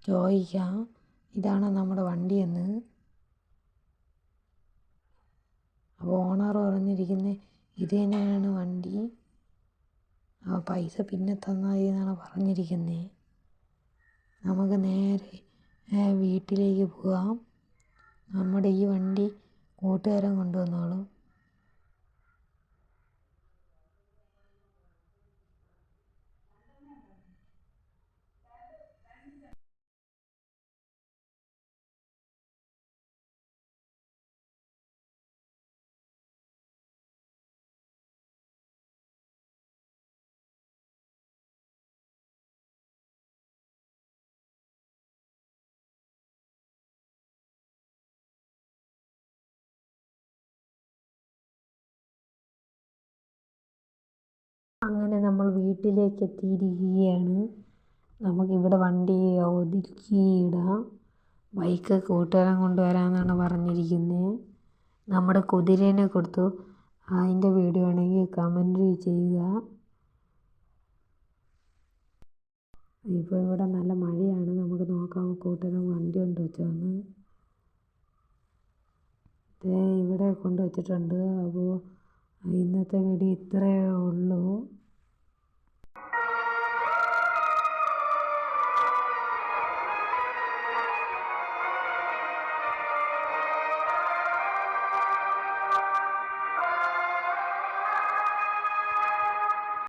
ചോദിക്കാം, ഇതാണ് നമ്മുടെ വണ്ടിയെന്ന്. അപ്പോൾ ഓണർ പറഞ്ഞിരിക്കുന്നത് ഇത് തന്നെയാണ് വണ്ടി, പൈസ പിന്നെ തന്നാൽ മതി എന്നാണ് പറഞ്ഞിരിക്കുന്നത്. നമുക്ക് നേരെ വീട്ടിലേക്ക് പോകാം. നമ്മുടെ ഈ വണ്ടി കൂട്ടുകാരൻ കൊണ്ടുവന്നോളും. അങ്ങനെ നമ്മൾ വീട്ടിലേക്ക് എത്തിയിരിക്കുകയാണ്. നമുക്കിവിടെ വണ്ടി ഒതുക്കിയിടാം. ബൈക്ക് കൂട്ടുകാരൻ കൊണ്ടുവരാമെന്നാണ് പറഞ്ഞിരിക്കുന്നത്. നമ്മുടെ കുതിരേനെ കൊടുത്തു. അതിൻ്റെ വീഡിയോ ആണെങ്കിൽ കമൻറ്റ് ചെയ്യുക. ഇപ്പോൾ ഇവിടെ നല്ല മഴയാണ്. നമുക്ക് നോക്കാം കൂട്ടുകാരൻ വണ്ടി കൊണ്ട് വെച്ചോന്ന്. ഇവിടെ കൊണ്ടുവച്ചിട്ടുണ്ട്. അപ്പോൾ ഇന്നത്തെ വീഡിയോ ഇത്രയേ ഉള്ളൂ.